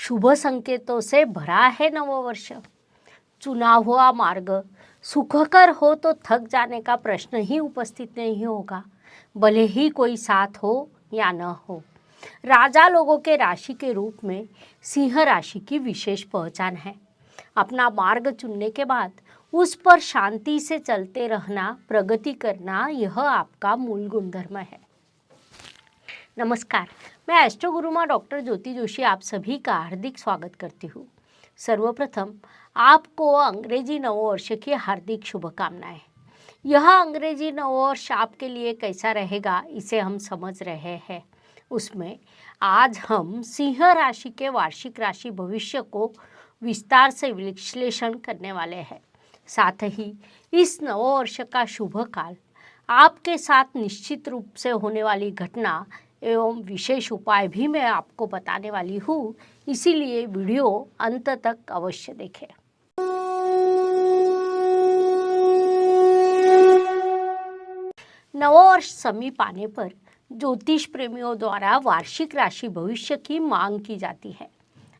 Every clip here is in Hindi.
शुभ संकेतों से भरा है नववर्ष। चुना हुआ मार्ग सुखकर हो तो थक जाने का प्रश्न ही उपस्थित नहीं होगा, भले ही कोई साथ हो या न हो। राजा लोगों के राशि के रूप में सिंह राशि की विशेष पहचान है। अपना मार्ग चुनने के बाद उस पर शांति से चलते रहना, प्रगति करना, यह आपका मूल गुणधर्म है। नमस्कार, मैं एस्ट्रो गुरुमा डॉक्टर ज्योति जोशी आप सभी का हार्दिक स्वागत करती हूँ। सर्वप्रथम आपको अंग्रेजी नववर्ष की हार्दिक शुभकामनाएं। यह अंग्रेजी नववर्ष आपके लिए कैसा रहेगा, इसे हम समझ रहे हैं। उसमें आज हम सिंह राशि के वार्षिक राशि भविष्य को विस्तार से विश्लेषण करने वाले हैं। साथ ही इस नववर्ष का शुभ काल, आपके साथ निश्चित रूप से होने वाली घटना एवं विशेष उपाय भी मैं आपको बताने वाली हूँ, इसीलिए वीडियो अंत तक अवश्य देखें। नववर्ष समीप आने पर ज्योतिष प्रेमियों द्वारा वार्षिक राशि भविष्य की मांग की जाती है।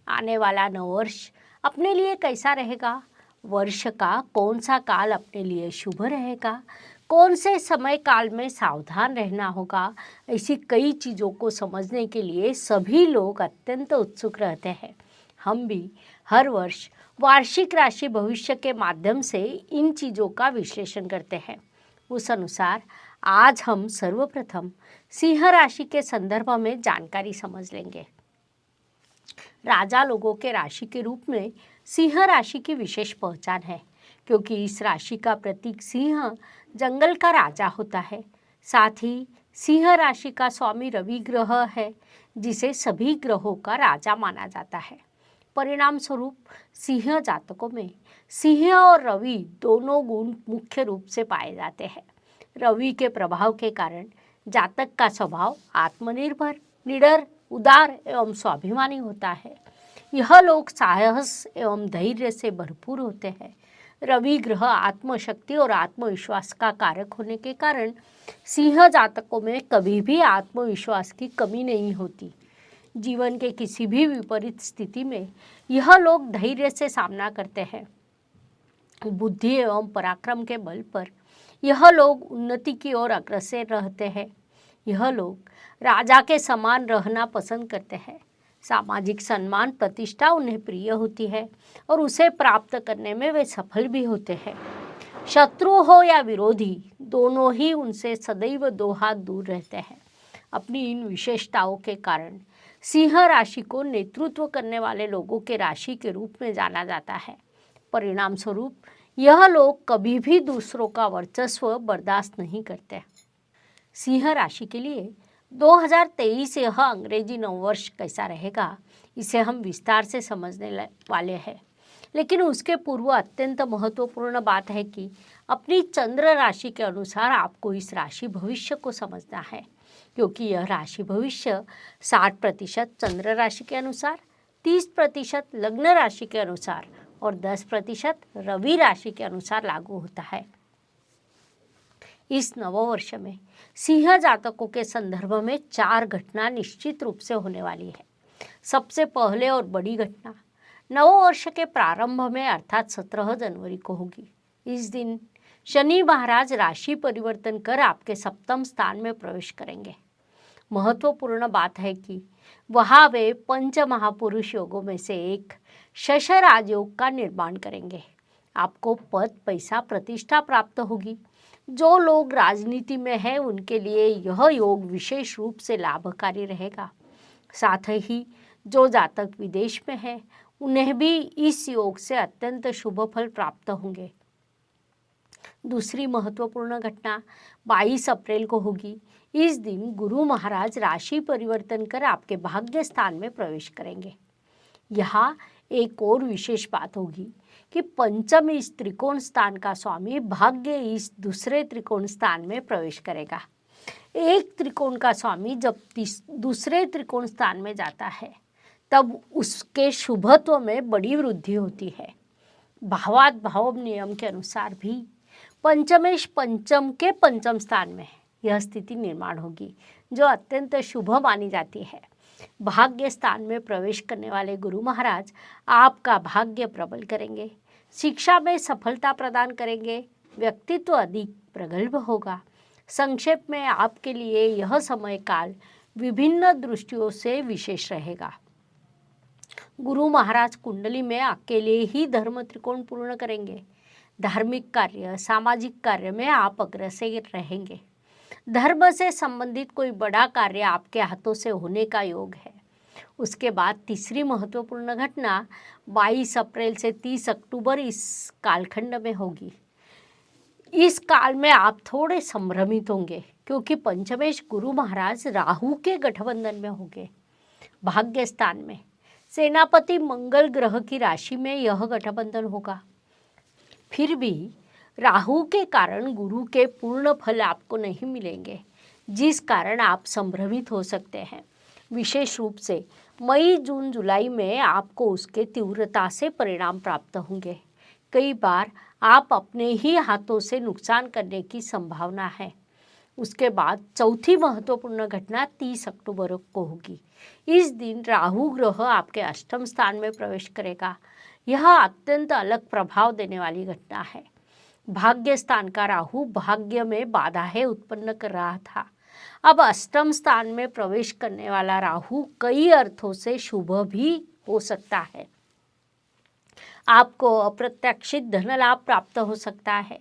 आने वाला नववर्ष अपने लिए कैसा रहेगा, वर्ष का कौन सा काल अपने लिए शुभ रहेगा, कौन से समय काल में सावधान रहना होगा, ऐसी कई चीज़ों को समझने के लिए सभी लोग अत्यंत उत्सुक रहते हैं। हम भी हर वर्ष वार्षिक राशि भविष्य के माध्यम से इन चीज़ों का विश्लेषण करते हैं। उस अनुसार आज हम सर्वप्रथम सिंह राशि के संदर्भ में जानकारी समझ लेंगे। राजा लोगों के राशि के रूप में सिंह राशि की विशेष पहचान है, क्योंकि इस राशि का प्रतीक सिंह जंगल का राजा होता है। साथ ही सिंह राशि का स्वामी रवि ग्रह है, जिसे सभी ग्रहों का राजा माना जाता है। परिणाम स्वरूप सिंह जातकों में सिंह और रवि दोनों गुण मुख्य रूप से पाए जाते हैं। रवि के प्रभाव के कारण जातक का स्वभाव आत्मनिर्भर, निडर, उदार एवं स्वाभिमानी होता है। यह लोग साहस एवं धैर्य से भरपूर होते हैं। रवि ग्रह आत्मशक्ति और आत्मविश्वास का कारक होने के कारण सिंह जातकों में कभी भी आत्मविश्वास की कमी नहीं होती। जीवन के किसी भी विपरीत स्थिति में यह लोग धैर्य से सामना करते हैं। बुद्धि एवं पराक्रम के बल पर यह लोग उन्नति की ओर अग्रसर रहते हैं। यह लोग राजा के समान रहना पसंद करते हैं। सामाजिक सम्मान, प्रतिष्ठा उन्हें प्रिय होती है और उसे प्राप्त करने में वे सफल भी होते हैं। शत्रु हो या विरोधी, दोनों ही उनसे सदैव दो हाथ दूर रहते हैं। अपनी इन विशेषताओं के कारण सिंह राशि को नेतृत्व करने वाले लोगों के राशि के रूप में जाना जाता है। परिणाम स्वरूप यह लोग कभी भी दूसरों का वर्चस्व बर्दाश्त नहीं करते। सिंह राशि के लिए 2023 यह अंग्रेजी नववर्ष कैसा रहेगा, इसे हम विस्तार से समझने वाले हैं। लेकिन उसके पूर्व अत्यंत महत्वपूर्ण बात है कि अपनी चंद्र राशि के अनुसार आपको इस राशि भविष्य को समझना है, क्योंकि यह राशि भविष्य 60% चंद्र राशि के अनुसार, 30% लग्न राशि के अनुसार और 10% रवि राशि के अनुसार लागू होता है। इस नववर्ष में सिंह जातकों के संदर्भ में 4 घटना निश्चित रूप से होने वाली है। सबसे पहले और बड़ी घटना नववर्ष के प्रारंभ में अर्थात 17 जनवरी को होगी। इस दिन शनि महाराज राशि परिवर्तन कर आपके सप्तम स्थान में प्रवेश करेंगे। महत्वपूर्ण बात है कि वहाँ वे पंच महापुरुष योगों में से एक शश राजयोग का निर्माण करेंगे। आपको पद, पैसा, प्रतिष्ठा प्राप्त होगी। जो लोग राजनीति में हैं उनके लिए यह योग विशेष रूप से लाभकारी रहेगा। साथ ही जो जातक विदेश में हैं उन्हें भी इस योग से अत्यंत शुभ फल प्राप्त होंगे। दूसरी महत्वपूर्ण घटना 22 अप्रैल को होगी। इस दिन गुरु महाराज राशि परिवर्तन कर आपके भाग्य स्थान में प्रवेश करेंगे। यहाँ एक और विशेष बात होगी कि पंचम इस त्रिकोण स्थान का स्वामी भाग्य इस दूसरे त्रिकोण स्थान में प्रवेश करेगा। एक त्रिकोण का स्वामी जब दूसरे त्रिकोण स्थान में जाता है तब उसके शुभत्व में बड़ी वृद्धि होती है। भावात भाव नियम के अनुसार भी पंचमेश पंचम के पंचम स्थान में यह स्थिति निर्माण होगी, जो अत्यंत शुभ मानी जाती है। भाग्य स्थान में प्रवेश करने वाले गुरु महाराज आपका भाग्य प्रबल करेंगे, शिक्षा में सफलता प्रदान करेंगे, व्यक्तित्व अधिक प्रगल्भ होगा। संक्षेप में आपके लिए यह समय काल विभिन्न दृष्टियों से विशेष रहेगा। गुरु महाराज कुंडली में अकेले ही धर्म त्रिकोण पूर्ण करेंगे। धार्मिक कार्य, सामाजिक कार्य में आप अग्रसर रहेंगे। धर्म से संबंधित कोई बड़ा कार्य आपके हाथों से होने का योग है। उसके बाद तीसरी महत्वपूर्ण घटना 22 अप्रैल से 30 अक्टूबर इस कालखंड में होगी। इस काल में आप थोड़े संभ्रमित होंगे क्योंकि पंचमेश गुरु महाराज राहु के गठबंधन में होंगे। भाग्य स्थान में सेनापति मंगल ग्रह की राशि में यह गठबंधन होगा। फिर भी राहु के कारण गुरु के पूर्ण फल आपको नहीं मिलेंगे, जिस कारण आप संभ्रमित हो सकते हैं। विशेष रूप से मई, जून, जुलाई में आपको उसके तीव्रता से परिणाम प्राप्त होंगे। कई बार आप अपने ही हाथों से नुकसान करने की संभावना है। उसके बाद चौथी महत्वपूर्ण घटना 30 अक्टूबर को होगी। इस दिन राहु ग्रह आपके अष्टम स्थान में प्रवेश करेगा। यह अत्यंत अलग प्रभाव देने वाली घटना है। भाग्य स्थान का राहु भाग्य में बाधाएं उत्पन्न कर रहा था। अब अष्टम स्थान में प्रवेश करने वाला राहु कई अर्थों से शुभ भी हो सकता है। आपको अप्रत्याशित धन लाभ प्राप्त हो सकता है।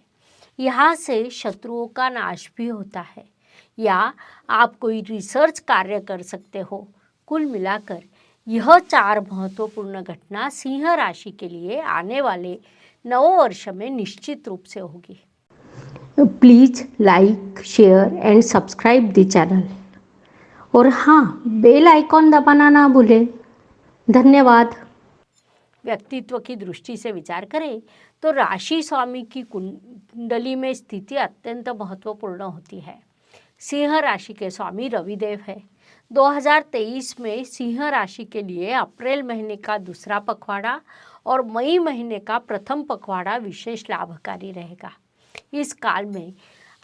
यहाँ से शत्रुओं का नाश भी होता है, या आप कोई रिसर्च कार्य कर सकते हो। कुल मिलाकर यह 4 महत्वपूर्ण घटना सिंह राशि के लिए आने वाले नव वर्ष में निश्चित रूप से होगी। Please like, share and subscribe the channel, और हाँ, बेल आइकॉन दबाना ना भूलें। धन्यवाद। व्यक्तित्व की दृष्टि से विचार करें तो राशि स्वामी की कुंडली में स्थिति अत्यंत महत्वपूर्ण होती है। सिंह राशि के स्वामी रविदेव है। 2023 में सिंह राशि के लिए अप्रैल महीने का दूसरा पखवाड़ा और मई महीने का प्रथम पखवाड़ा विशेष लाभकारी रहेगा। इस काल में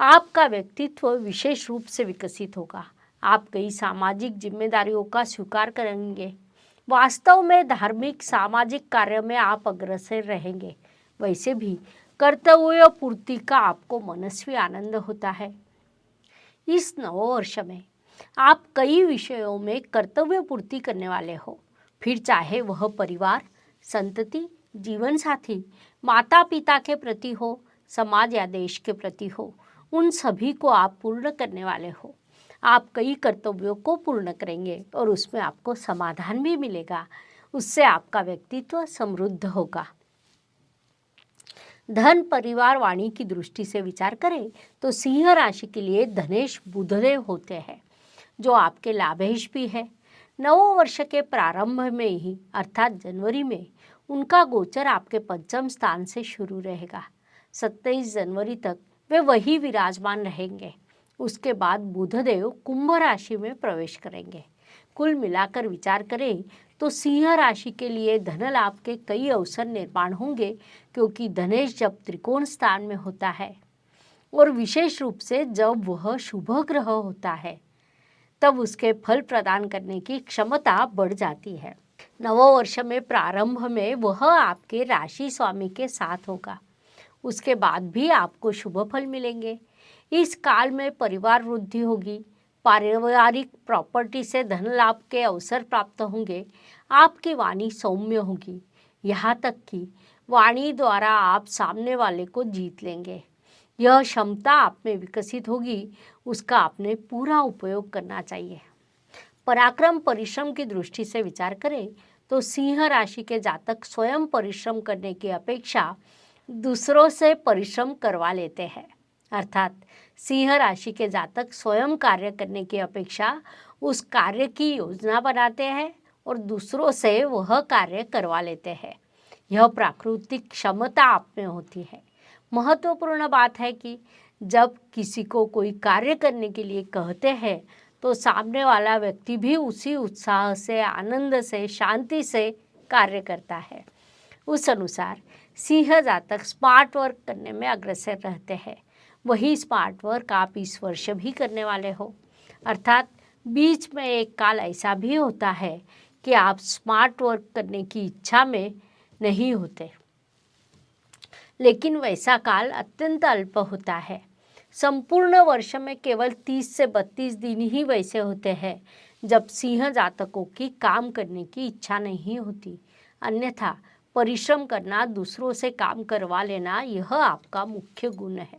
आपका व्यक्तित्व विशेष रूप से विकसित होगा। आप कई सामाजिक जिम्मेदारियों का स्वीकार करेंगे। वास्तव में धार्मिक सामाजिक कार्य में आप अग्रसर रहेंगे। वैसे भी कर्तव्य पूर्ति का आपको मनस्वी आनंद होता है। इस नव वर्ष में आप कई विषयों में कर्तव्य पूर्ति करने वाले हो, फिर चाहे वह परिवार, संतति, जीवन साथी, माता पिता के प्रति हो, समाज या देश के प्रति हो, उन सभी को आप पूर्ण करने वाले हो। आप कई कर्तव्यों को पूर्ण करेंगे और उसमें आपको समाधान भी मिलेगा। उससे आपका व्यक्तित्व समृद्ध होगा। धन, परिवार, वाणी की दृष्टि से विचार करें तो सिंह राशि के लिए धनेश बुधदेव होते हैं, जो आपके लाभेश भी है। नव वर्ष के प्रारंभ में ही अर्थात जनवरी में उनका गोचर आपके पंचम स्थान से शुरू रहेगा। 27 जनवरी तक वे वही विराजमान रहेंगे। उसके बाद बुधदेव कुंभ राशि में प्रवेश करेंगे। कुल मिलाकर विचार करें तो सिंह राशि के लिए धन लाभ के कई अवसर निर्माण होंगे, क्योंकि धनेश जब त्रिकोण स्थान में होता है और विशेष रूप से जब वह शुभ ग्रह होता है, तब उसके फल प्रदान करने की क्षमता बढ़ जाती है। नव वर्ष में प्रारंभ में वह आपके राशि स्वामी के साथ होगा। उसके बाद भी आपको शुभ फल मिलेंगे। इस काल में परिवार वृद्धि होगी। पारिवारिक प्रॉपर्टी से धन लाभ के अवसर प्राप्त होंगे। आपकी वाणी सौम्य होगी, यहाँ तक कि वाणी द्वारा आप सामने वाले को जीत लेंगे। यह क्षमता आप में विकसित होगी, उसका आपने पूरा उपयोग करना चाहिए। पराक्रम, परिश्रम की दृष्टि से विचार करें तो सिंह राशि के जातक स्वयं परिश्रम करने की अपेक्षा दूसरों से परिश्रम करवा लेते हैं। अर्थात सिंह राशि के जातक स्वयं कार्य करने की अपेक्षा उस कार्य की योजना बनाते हैं और दूसरों से वह कार्य करवा लेते हैं। यह प्राकृतिक क्षमता आप में होती है। महत्वपूर्ण बात है कि जब किसी को कोई कार्य करने के लिए कहते हैं तो सामने वाला व्यक्ति भी उसी उत्साह से, आनंद से, शांति से कार्य करता है। उस अनुसार सिंह जातक स्मार्ट वर्क करने में अग्रसर रहते हैं। वही स्मार्ट वर्क आप इस वर्ष भी करने वाले हो। अर्थात बीच में एक काल ऐसा भी होता है कि आप स्मार्ट वर्क करने की इच्छा में नहीं होते, लेकिन वैसा काल अत्यंत अल्प होता है। संपूर्ण वर्ष में केवल 30 से 32 दिन ही वैसे होते हैं जब सिंह जातकों की काम करने की इच्छा नहीं होती। अन्यथा परिश्रम करना, दूसरों से काम करवा लेना, यह आपका मुख्य गुण है।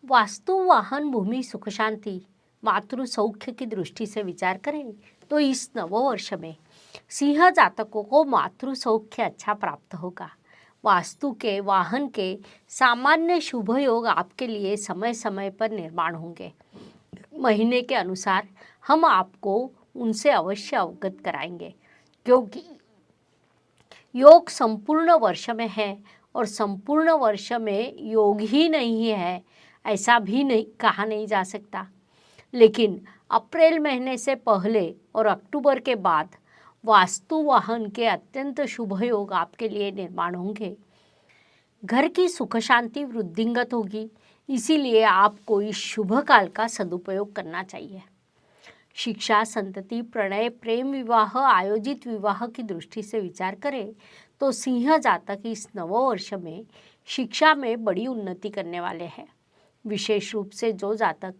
वास्तु, वाहन, भूमि, सुख शांति, मातृ सौख्य की दृष्टि से विचार करें तो इस नववर्ष में सिंह जातकों को मातृ सौख्य अच्छा प्राप्त होगा। वास्तु के, वाहन के सामान्य शुभ योग आपके लिए समय समय पर निर्माण होंगे। महीने के अनुसार हम आपको उनसे अवश्य अवगत कराएंगे, क्योंकि योग संपूर्ण वर्ष में है और संपूर्ण वर्ष में योग ही नहीं है ऐसा भी नहीं कहा नहीं जा सकता। लेकिन अप्रैल महीने से पहले और अक्टूबर के बाद वास्तु वाहन के अत्यंत शुभ योग आपके लिए निर्माण होंगे। घर की सुख शांति वृद्धिंगत होगी, इसीलिए आपको इस शुभ काल का सदुपयोग करना चाहिए। शिक्षा, संतति, प्रणय, प्रेम विवाह, आयोजित विवाह की दृष्टि से विचार करें तो सिंह जातक इस नववर्ष में शिक्षा में बड़ी उन्नति करने वाले हैं। विशेष रूप से जो जातक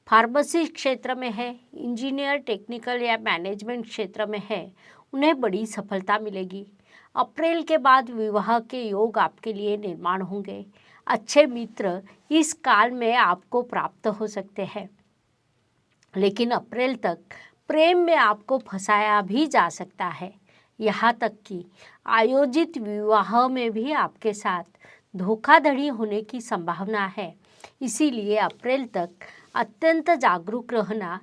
फार्मेसी क्षेत्र में है, इंजीनियर, टेक्निकल या मैनेजमेंट क्षेत्र में है, उन्हें बड़ी सफलता मिलेगी। अप्रैल के बाद विवाह के योग आपके लिए निर्माण होंगे। अच्छे मित्र इस काल में आपको प्राप्त हो सकते हैं, लेकिन अप्रैल तक प्रेम में आपको फंसाया भी जा सकता है। यहाँ तक कि आयोजित विवाह में भी आपके साथ धोखाधड़ी होने की संभावना है। इसीलिए अप्रैल तक अत्यंत जागरूक रहना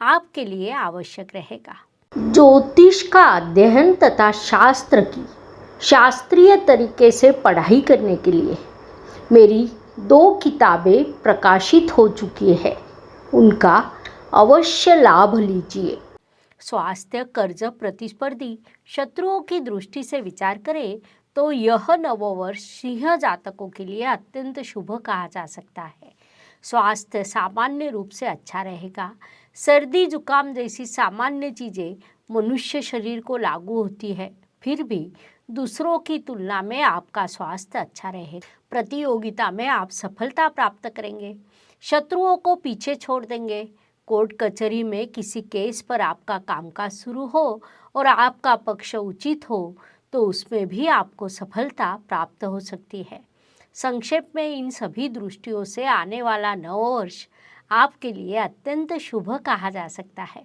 आपके लिए आवश्यक रहेगा। ज्योतिष का अध्ययन तथा शास्त्र की शास्त्रीय तरीके से पढ़ाई करने के लिए मेरी 2 किताबें प्रकाशित हो चुकी है, उनका अवश्य लाभ लीजिए। स्वास्थ्य, कर्ज, प्रतिस्पर्धी, शत्रुओं की दृष्टि से विचार करें तो यह नववर्ष सिंह जातकों के लिए अत्यंत शुभ कहा जा सकता है। स्वास्थ्य सामान्य रूप से अच्छा रहेगा। सर्दी जुकाम जैसी सामान्य चीज़ें मनुष्य शरीर को लागू होती है, फिर भी दूसरों की तुलना में आपका स्वास्थ्य अच्छा रहेगा। प्रतियोगिता में आप सफलता प्राप्त करेंगे, शत्रुओं को पीछे छोड़ देंगे। कोर्ट कचहरी में किसी केस पर आपका कामकाज शुरू हो और आपका पक्ष उचित हो तो उसमें भी आपको सफलता प्राप्त हो सकती है। संक्षेप में इन सभी दृष्टियों से आने वाला नववर्ष आपके लिए अत्यंत शुभ कहा जा सकता है।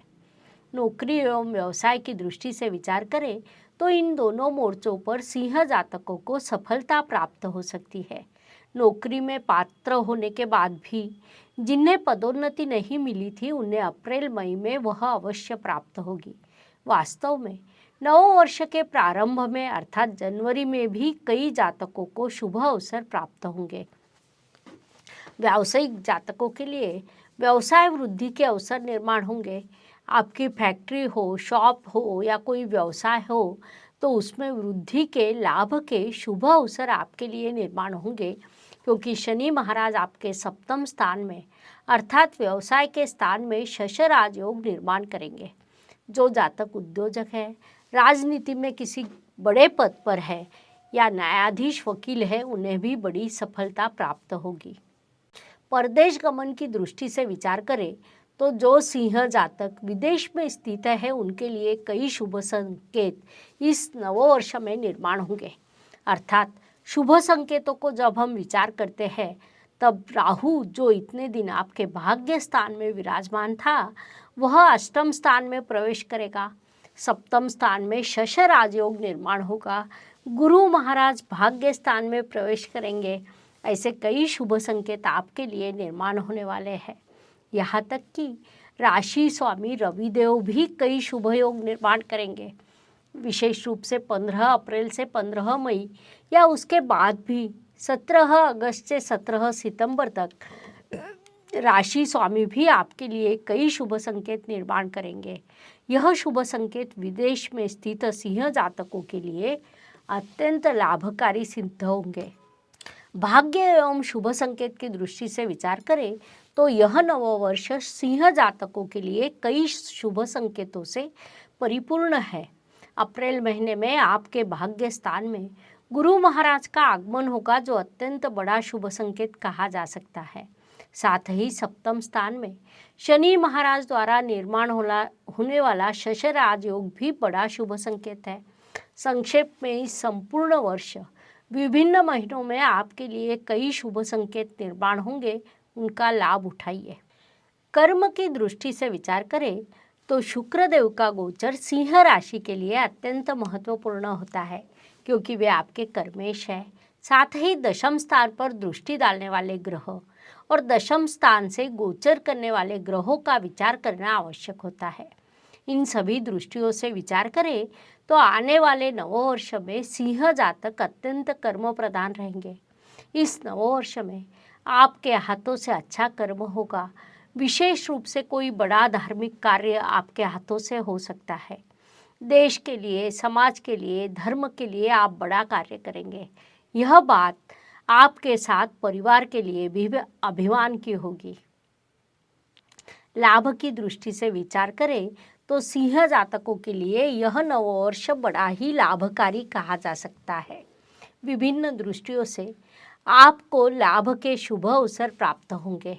नौकरी एवं व्यवसाय की दृष्टि से विचार करें तो इन दोनों मोर्चों पर सिंह जातकों को सफलता प्राप्त हो सकती है। नौकरी में पात्र होने के बाद भी जिन्हें पदोन्नति नहीं मिली थी, उन्हें अप्रैल मई में वह अवश्य प्राप्त होगी। वास्तव में नववर्ष के प्रारंभ में अर्थात जनवरी में भी कई जातकों को शुभ अवसर प्राप्त होंगे। व्यावसायिक जातकों के लिए व्यवसाय वृद्धि के अवसर निर्माण होंगे। आपकी फैक्ट्री हो, शॉप हो या कोई व्यवसाय हो तो उसमें वृद्धि के, लाभ के शुभ अवसर आपके लिए निर्माण होंगे, क्योंकि शनि महाराज आपके सप्तम स्थान में अर्थात व्यवसाय के स्थान में शशराज योग निर्माण करेंगे। जो जातक उद्योजक है, राजनीति में किसी बड़े पद पर है या न्यायाधीश, वकील है, उन्हें भी बड़ी सफलता प्राप्त होगी। परदेश गमन की दृष्टि से विचार करें तो जो सिंह जातक विदेश में स्थित है, उनके लिए कई शुभ संकेत इस नववर्ष में निर्माण होंगे। अर्थात शुभ संकेतों को जब हम विचार करते हैं तब राहु, जो इतने दिन आपके भाग्य स्थान में विराजमान था, वह अष्टम स्थान में प्रवेश करेगा। सप्तम स्थान में शश राजयोग निर्माण होगा। गुरु महाराज भाग्य स्थान में प्रवेश करेंगे। ऐसे कई शुभ संकेत आपके लिए निर्माण होने वाले हैं। यहाँ तक कि राशि स्वामी रविदेव भी कई शुभ योग निर्माण करेंगे। विशेष रूप से 15 अप्रैल से 15 मई या उसके बाद भी 17 अगस्त से 17 सितंबर तक राशि स्वामी भी आपके लिए कई शुभ संकेत निर्माण करेंगे। यह शुभ संकेत विदेश में स्थित सिंह जातकों के लिए अत्यंत लाभकारी सिद्ध होंगे। भाग्य एवं शुभ संकेत की दृष्टि से विचार करें तो यह नववर्ष सिंह जातकों के लिए कई शुभ संकेतों से परिपूर्ण है। अप्रैल महीने में आपके भाग्य स्थान में गुरु महाराज का आगमन होगा, जो अत्यंत बड़ा शुभ संकेत कहा जा सकता है। साथ ही सप्तम स्थान में शनि महाराज द्वारा निर्माण होने वाला शशराज योग भी बड़ा शुभ संकेत है। संक्षेप में इस संपूर्ण वर्ष विभिन्न महीनों में आपके लिए कई शुभ संकेत निर्माण होंगे, उनका लाभ उठाइए। कर्म की दृष्टि से विचार करें तो शुक्र देव का गोचर सिंह राशि के लिए अत्यंत महत्वपूर्ण होता है, क्योंकि वे आपके कर्मेश है। साथ ही दशम स्थान पर दृष्टि डालने वाले ग्रह और दशम स्थान से गोचर करने वाले ग्रहों का विचार करना आवश्यक होता है। इन सभी दृष्टियों से विचार करें तो आने वाले नववर्ष में सिंह जातक अत्यंत कर्म प्रधान रहेंगे। इस नववर्ष में आपके हाथों से अच्छा कर्म होगा। विशेष रूप से कोई बड़ा धार्मिक कार्य आपके हाथों से हो सकता है। देश के लिए, समाज के लिए, धर्म के लिए आप बड़ा कार्य करेंगे। यह बात आपके साथ परिवार के लिए भी अभिमान की होगी। लाभ की दृष्टि से विचार करें तो सिंह जातकों के लिए यह नववर्ष बड़ा ही लाभकारी कहा जा सकता है। विभिन्न दृष्टियों से आपको लाभ के शुभ अवसर प्राप्त होंगे।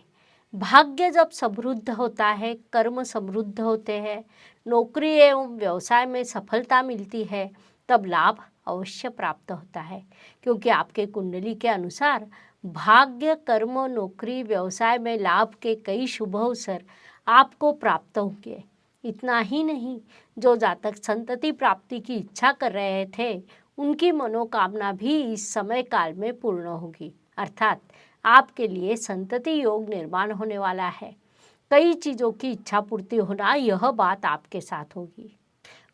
भाग्य जब समृद्ध होता है, कर्म समृद्ध होते हैं, नौकरी एवं व्यवसाय में सफलता मिलती है, तब लाभ अवश्य प्राप्त होता है, क्योंकि आपके कुंडली के अनुसार भाग्य, कर्म, नौकरी, व्यवसाय में लाभ के कई शुभ अवसर आपको प्राप्त होंगे। इतना ही नहीं, जो जातक संतति प्राप्ति की इच्छा कर रहे थे, उनकी मनोकामना भी इस समय काल में पूर्ण होगी। अर्थात आपके लिए संतति योग निर्माण होने वाला है। कई चीज़ों की इच्छा पूर्ति होना, यह बात आपके साथ होगी।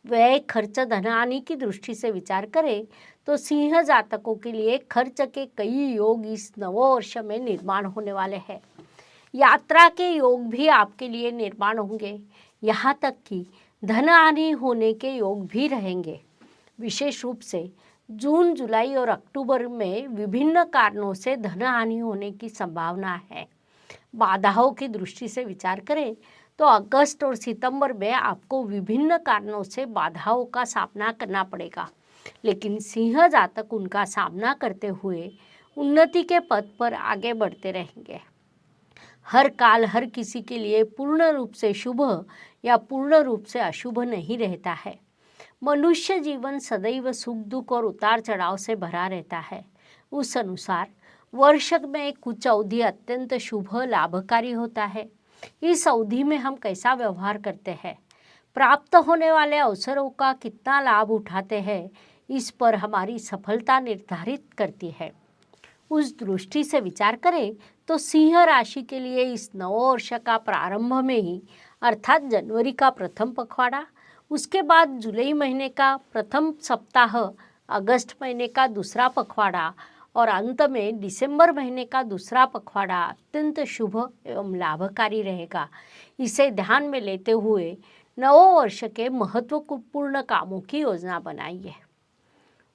व्यय, खर्च, धनहानि की दृष्टि से विचार करें तो सिंह जातकों के लिए खर्च के कई योग इस नववर्ष में निर्माण होने वाले हैं। यात्रा के योग भी आपके लिए निर्माण होंगे। यहाँ तक कि धनहानि होने के योग भी रहेंगे। विशेष रूप से जून, जुलाई और अक्टूबर में विभिन्न कारणों से धनहानि होने की संभावना है। बाधाओं की दृष्टि से विचार करें तो अगस्त और सितंबर में आपको विभिन्न कारणों से बाधाओं का सामना करना पड़ेगा, लेकिन सिंह जातक उनका सामना करते हुए उन्नति के पथ पर आगे बढ़ते रहेंगे। हर काल हर किसी के लिए पूर्ण रूप से शुभ या पूर्ण रूप से अशुभ नहीं रहता है। मनुष्य जीवन सदैव सुख दुख और उतार चढ़ाव से भरा रहता है। उस अनुसार वर्ष में कुछ अवधि अत्यंत शुभ लाभकारी होता है। इस अवधि में हम कैसा व्यवहार करते हैं, प्राप्त होने वाले अवसरों का कितना लाभ उठाते हैं, इस पर हमारी सफलता निर्धारित करती है। उस दृष्टि से विचार करें तो सिंह राशि के लिए इस नववर्ष का प्रारंभ में ही, अर्थात जनवरी का प्रथम पखवाड़ा, उसके बाद जुलाई महीने का प्रथम सप्ताह, अगस्त महीने का दूसरा पखवाड़ा और अंत में दिसंबर महीने का दूसरा पखवाड़ा अत्यंत शुभ एवं लाभकारी रहेगा। इसे ध्यान में लेते हुए नववर्ष के महत्वपूर्ण कामों की योजना बनाइए।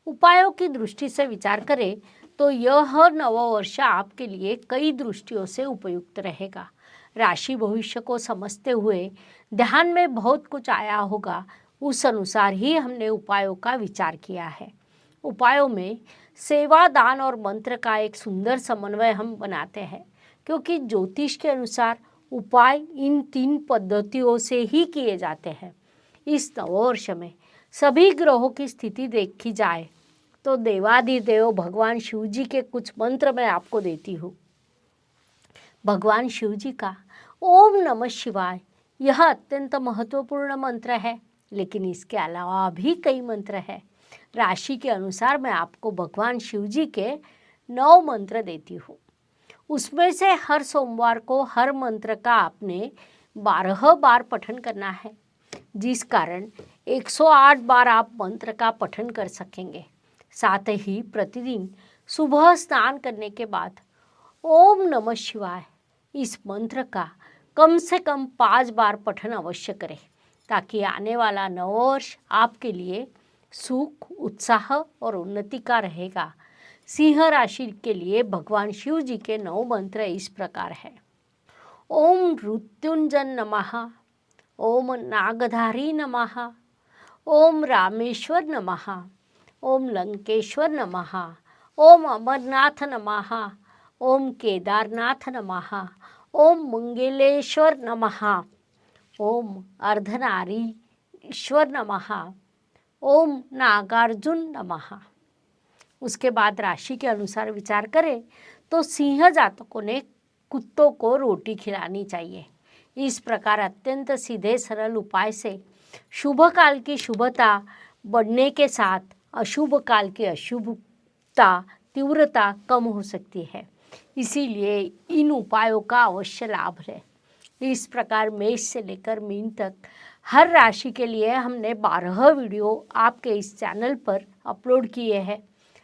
उपायों की दृष्टि से विचार करें तो यह नववर्ष आपके लिए कई दृष्टियों से उपयुक्त रहेगा। राशि भविष्य को समझते हुए ध्यान में बहुत कुछ आया होगा, उस अनुसार ही हमने उपायों का विचार किया है। उपायों में सेवा, दान और मंत्र का एक सुंदर समन्वय हम बनाते हैं, क्योंकि ज्योतिष के अनुसार उपाय इन 3 पद्धतियों से ही किए जाते हैं। इस नववर्ष में सभी ग्रहों की स्थिति देखी जाए तो देवाधिदेव भगवान शिव जी के कुछ मंत्र मैं आपको देती हूँ। भगवान शिव जी का ओम नमः शिवाय यह अत्यंत महत्वपूर्ण मंत्र है, लेकिन इसके अलावा भी कई मंत्र हैं। राशि के अनुसार मैं आपको भगवान शिव जी के 9 मंत्र देती हूँ। उसमें से हर सोमवार को हर मंत्र का आपने 12 बार पठन करना है, जिस कारण 108 बार आप मंत्र का पठन कर सकेंगे। साथ ही प्रतिदिन सुबह स्नान करने के बाद ओम नमः शिवाय इस मंत्र का कम से कम 5 बार पठन अवश्य करें, ताकि आने वाला नववर्ष आपके लिए सुख, उत्साह और उन्नति का रहेगा। सिंह राशि के लिए भगवान शिव जी के 9 मंत्र इस प्रकार है। ओम मृत्युंजय नमः, ओम नागधारी नमः, ओम रामेश्वर नमः, ओम लंकेश्वर नमः, ओम अमरनाथ नमः, ओम केदारनाथ नमः, ओम मंगलेश्वर नमः, ओम अर्धनारीश्वर नमः, ओम नागार्जुन नमः। उसके बाद राशि के अनुसार विचार करें तो सिंह जातकों ने कुत्तों को रोटी खिलानी चाहिए। इस प्रकार अत्यंत सीधे सरल उपाय से शुभ काल की शुभता बढ़ने के साथ अशुभ काल की अशुभता तीव्रता कम हो सकती है, इसीलिए इन उपायों का अवश्य लाभ है। इस प्रकार मेष से लेकर मीन तक हर राशि के लिए हमने 12 वीडियो आपके इस चैनल पर अपलोड किए हैं।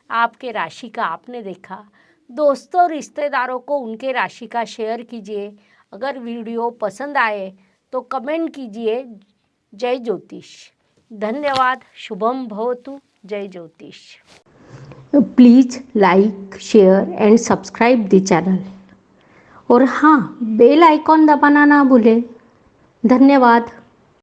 आपके राशि का आपने देखा, दोस्तों और रिश्तेदारों को उनके राशि का शेयर कीजिए। अगर वीडियो पसंद आए तो कमेंट कीजिए। जय ज्योतिष। धन्यवाद। शुभम भवतु। जय ज्योतिष। Please like, share and subscribe the channel. और हाँ, बेल आइकॉन दबाना ना भूलें। धन्यवाद।